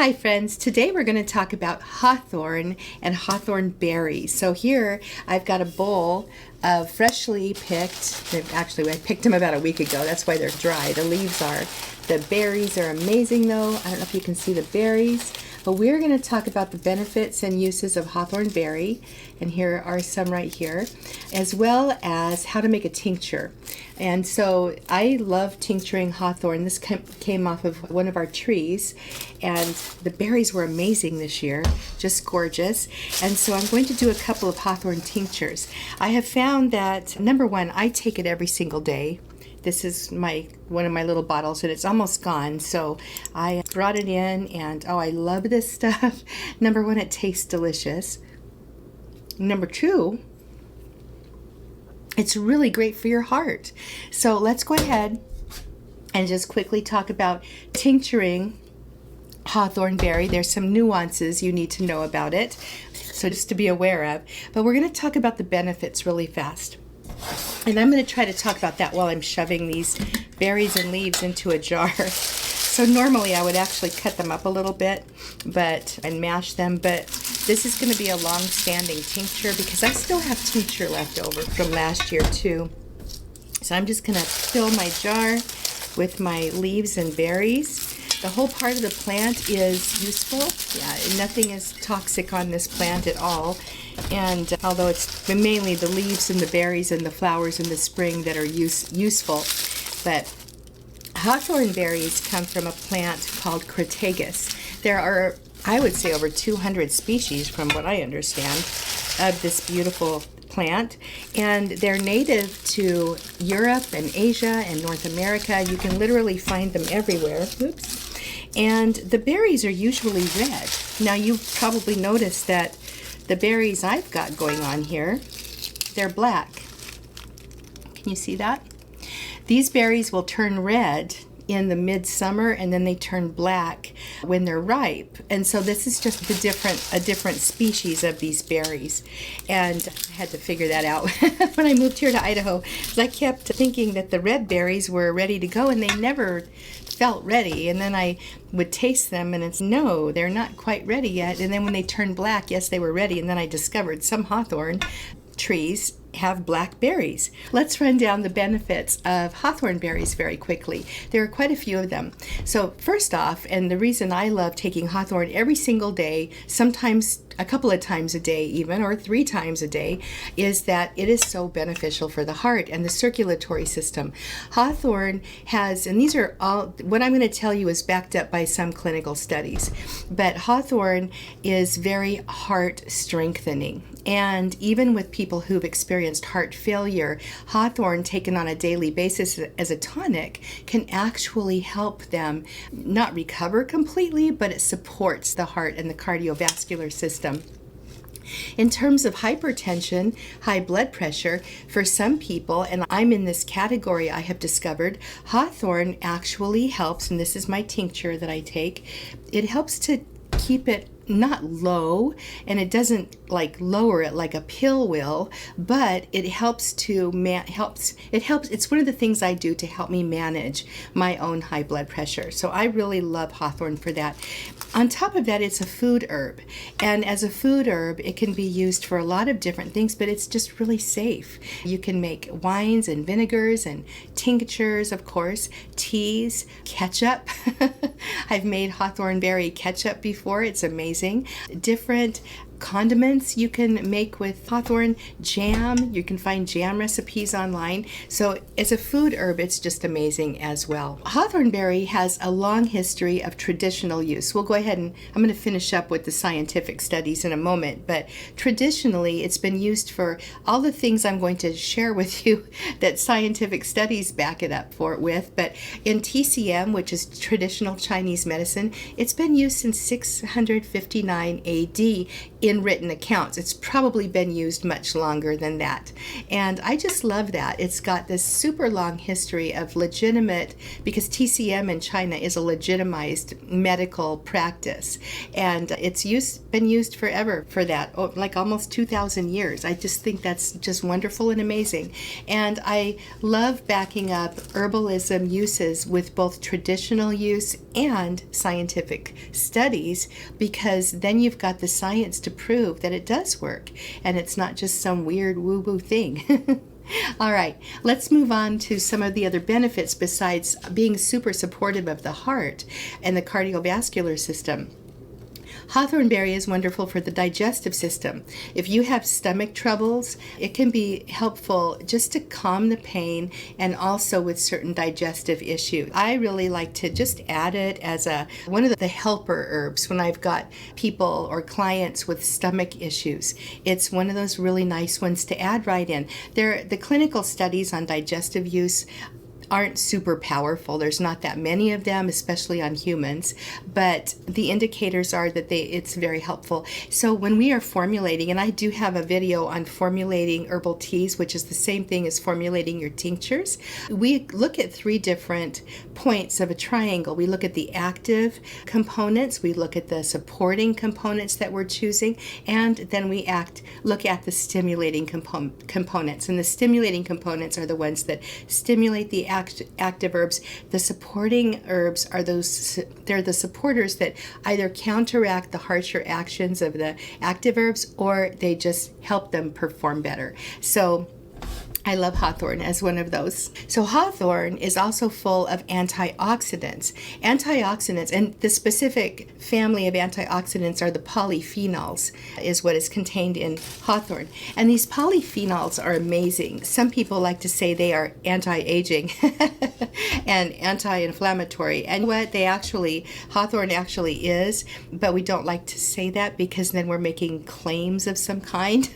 Hi friends, today we're going to talk about hawthorn and hawthorn berries. So here I've got a bowl of freshly picked, actually I picked them about a week ago, that's why they're dry, the leaves are. The berries are amazing though, I don't know if you can see the berries, but we're going to talk about the benefits and uses of hawthorn berry, and here are some right here, as well as how to make a tincture. And so I love tincturing hawthorn. This came off of one of our trees, and the berries were amazing this year, just gorgeous. And so I'm going to do a couple of hawthorn tinctures. I have found that, number one, I take it every single day. This is one of my little bottles, and it's almost gone, so I brought it in, and oh, I love this stuff. Number one, it tastes delicious. Number two, it's really great for your heart. So let's go ahead and just quickly talk about tincturing hawthorn berry. There's some nuances you need to know about it, so just to be aware of. But we're going to talk about the benefits really fast. And I'm going to try to talk about that while I'm shoving these berries and leaves into a jar. So normally I would actually cut them up a little bit and mash them, but this is going to be a long-standing tincture because I still have tincture left over from last year too. So I'm just going to fill my jar with my leaves and berries. The whole part of the plant is useful. Yeah, nothing is toxic on this plant at all. And although it's mainly the leaves and the berries and the flowers in the spring that are useful, but hawthorn berries come from a plant called crataegus. There are, I would say, over 200 species, from what I understand, of this beautiful plant, and they're native to Europe and Asia and North America. You can literally find them everywhere. Oops. And the berries are usually red. Now you've probably noticed that the berries I've got going on here, they're black. Can you see that? These berries will turn red in the midsummer, and then they turn black when they're ripe. And so this is just a different species of these berries. And I had to figure that out when I moved here to Idaho, because I kept thinking that the red berries were ready to go, and they never felt ready. And then I would taste them, and it's no, they're not quite ready yet. And then when they turned black, yes, they were ready. And then I discovered some hawthorn trees have black berries. Let's run down the benefits of hawthorn berries very quickly. There are quite a few of them. So first off, and the reason I love taking hawthorn every single day, sometimes a couple of times a day even, or 3 times a day, is that it is so beneficial for the heart and the circulatory system. Hawthorn has, and these are all, what I'm going to tell you is backed up by some clinical studies, but hawthorn is very heart strengthening. And even with people who've experienced heart failure, hawthorn taken on a daily basis as a tonic can actually help them not recover completely, but it supports the heart and the cardiovascular system. In terms of hypertension, high blood pressure, for some people, and I'm in this category, I have discovered, hawthorn actually helps, and this is my tincture that I take, it helps to keep it not low, and it doesn't like lower it like a pill will, but it helps to it's one of the things I do to help me manage my own high blood pressure. So I really love hawthorn for that. On top of that, it's a food herb, and as a food herb it can be used for a lot of different things, but it's just really safe. You can make wines and vinegars and tinctures, of course, teas, ketchup. I've made hawthorn berry ketchup before. It's amazing. Different condiments you can make with hawthorn, jam. You can find jam recipes online. So as a food herb, it's just amazing as well. Hawthorn berry has a long history of traditional use. We'll go ahead and I'm going to finish up with the scientific studies in a moment, but traditionally it's been used for all the things I'm going to share with you that scientific studies back it up with. But in TCM, which is traditional Chinese medicine, it's been used since 659 AD in written accounts. It's probably been used much longer than that. And I just love that. It's got this super long history of legitimate, because TCM in China is a legitimized medical practice. And it's been used forever for that, like almost 2,000 years. I just think that's just wonderful and amazing. And I love backing up herbalism uses with both traditional use and scientific studies, because then you've got the science to prove that it does work and it's not just some weird woo-woo thing. All right, let's move on to some of the other benefits besides being super supportive of the heart and the cardiovascular system. Hawthorn berry is wonderful for the digestive system. If you have stomach troubles, it can be helpful just to calm the pain and also with certain digestive issues. I really like to just add it as one of the helper herbs when I've got people or clients with stomach issues. It's one of those really nice ones to add right in. The clinical studies on digestive use aren't super powerful. There's not that many of them, especially on humans, but the indicators are that it's very helpful. So when we are formulating, and I do have a video on formulating herbal teas, which is the same thing as formulating your tinctures, we look at 3 different points of a triangle. We look at the active components, we look at the supporting components that we're choosing, and then we look at the stimulating components. And the stimulating components are the ones that stimulate the active herbs. The supporting herbs are they're the supporters that either counteract the harsher actions of the active herbs or they just help them perform better. So I love hawthorn as one of those. So hawthorn is also full of antioxidants. Antioxidants, and the specific family of antioxidants are the polyphenols, is what is contained in hawthorn. And these polyphenols are amazing. Some people like to say they are anti-aging and anti-inflammatory. And what hawthorn actually is, but we don't like to say that because then we're making claims of some kind.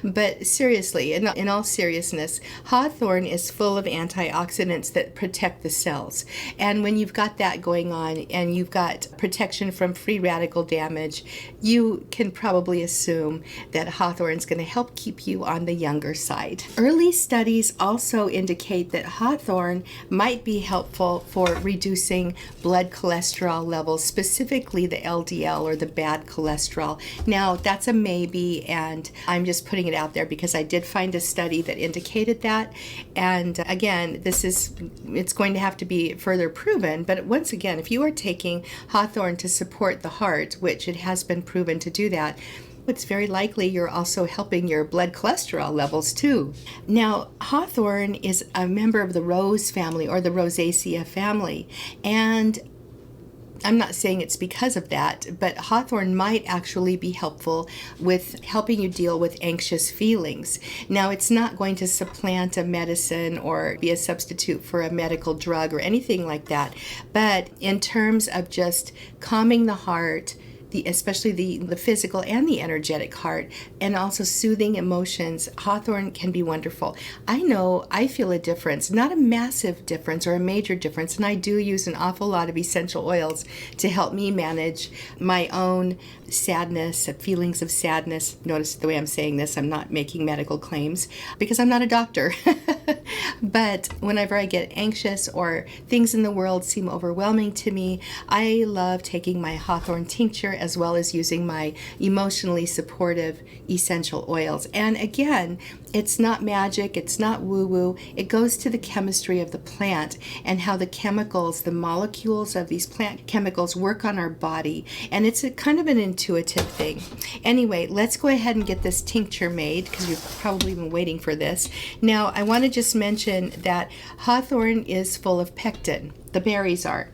But seriously, in all seriousness, hawthorn is full of antioxidants that protect the cells. And when you've got that going on and you've got protection from free radical damage, you can probably assume that hawthorn is going to help keep you on the younger side. Early studies also indicate that hawthorn might be helpful for reducing blood cholesterol levels, specifically the LDL or the bad cholesterol. Now, that's a maybe, and I'm just putting it out there because I did find a study that indicated that. And again, it's going to have to be further proven. But once again, if you are taking hawthorn to support the heart, which it has been proven to do that, it's very likely you're also helping your blood cholesterol levels too. Now, hawthorn is a member of the rose family or the Rosaceae family. And I'm not saying it's because of that, but hawthorn might actually be helpful with helping you deal with anxious feelings. Now, it's not going to supplant a medicine or be a substitute for a medical drug or anything like that, but in terms of just calming the heart, especially the physical and the energetic heart, and also soothing emotions, hawthorn can be wonderful. I know I feel a difference, not a massive difference or a major difference, and I do use an awful lot of essential oils to help me manage my own sadness, feelings of sadness. Notice the way I'm saying this, I'm not making medical claims because I'm not a doctor. But whenever I get anxious or things in the world seem overwhelming to me, I love taking my hawthorn tincture as well as using my emotionally supportive essential oils. And again, it's not magic, it's not woo-woo. It goes to the chemistry of the plant and how the chemicals, the molecules of these plant chemicals work on our body. And it's a kind of an intuitive thing. Anyway, let's go ahead and get this tincture made because you've probably been waiting for this. Now, I want to just mention that hawthorn is full of pectin. The berries are.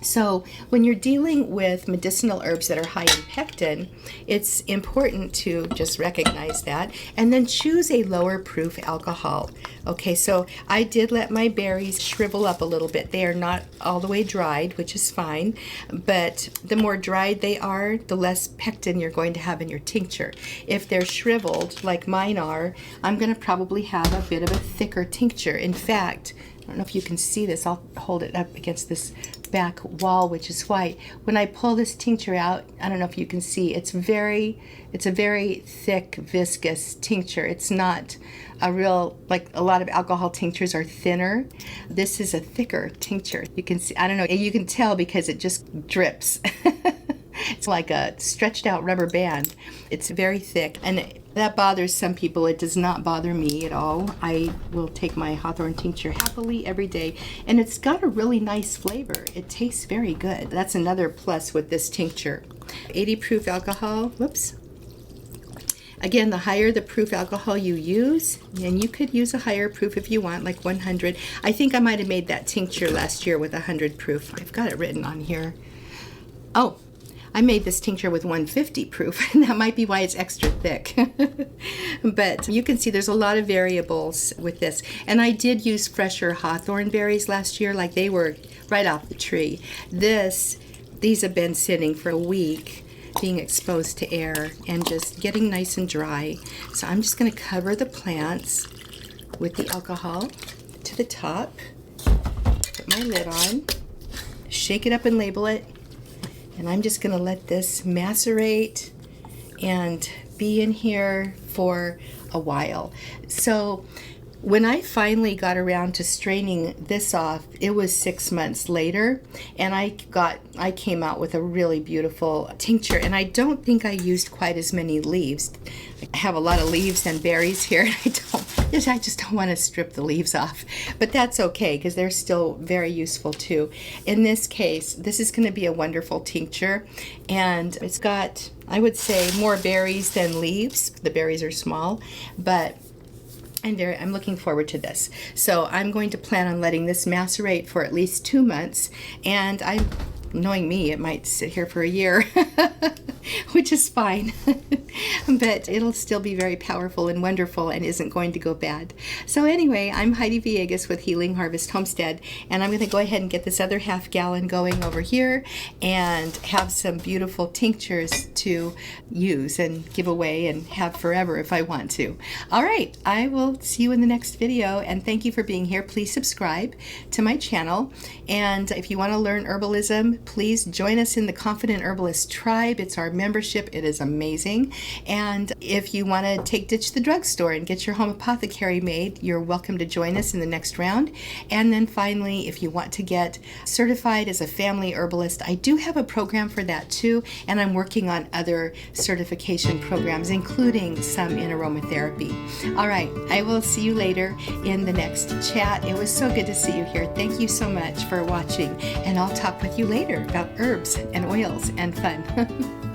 So when you're dealing with medicinal herbs that are high in pectin, it's important to just recognize that and then choose a lower proof alcohol. Okay, so I did let my berries shrivel up a little bit. They are not all the way dried, which is fine, but the more dried they are, the less pectin you're going to have in your tincture. If they're shriveled, like mine are, I'm going to probably have a bit of a thicker tincture. In fact, I don't know if you can see this. I'll hold it up against this back wall, which is white. When I pull this tincture out, I don't know if you can see, it's a very thick, viscous tincture. It's not a real, like a lot of alcohol tinctures are thinner. This is a thicker tincture. You can see, I don't know, you can tell because it just drips. It's like a stretched out rubber band. It's very thick, and that bothers some people. It does not bother me at all. I will take my Hawthorn tincture happily every day, and it's got a really nice flavor. It tastes very good. That's another plus with this tincture. 80 proof alcohol, whoops. Again, the higher the proof alcohol you use, and you could use a higher proof if you want, like 100. I think I might have made that tincture last year with 100 proof. I've got it written on here. Oh, I made this tincture with 150 proof, and that might be why it's extra thick. But you can see there's a lot of variables with this. And I did use fresher Hawthorn berries last year, like they were right off the tree. These have been sitting for a week, being exposed to air and just getting nice and dry. So I'm just going to cover the plants with the alcohol to the top, put my lid on, shake it up and label it. And I'm just going to let this macerate and be in here for a while. So when I finally got around to straining this off, it was 6 months later, and I came out with a really beautiful tincture. And I don't think I used quite as many leaves. I have a lot of leaves and berries here, and I just don't want to strip the leaves off. But that's okay, because they're still very useful too. In this case, this is going to be a wonderful tincture, and it's got, I would say, more berries than leaves. The berries are small, but I'm looking forward to this. So I'm going to plan on letting this macerate for at least 2 months, and knowing me, it might sit here for a year, which is fine. But it'll still be very powerful and wonderful and isn't going to go bad. So anyway, I'm Heidi Villegas with Healing Harvest Homestead, and I'm going to go ahead and get this other half gallon going over here and have some beautiful tinctures to use and give away and have forever if I want to. All right, I will see you in the next video, and thank you for being here. Please subscribe to my channel, and if you want to learn herbalism, please join us in the Confident Herbalist Tribe. It's our membership. It is amazing. And if you want to ditch the drugstore and get your home apothecary made, you're welcome to join us in the next round. And then finally, if you want to get certified as a family herbalist, I do have a program for that too, and I'm working on other certification programs, including some in aromatherapy. All right, I will see you later in the next chat. It was so good to see you here. Thank you so much for watching, and I'll talk with you later about herbs and oils and fun.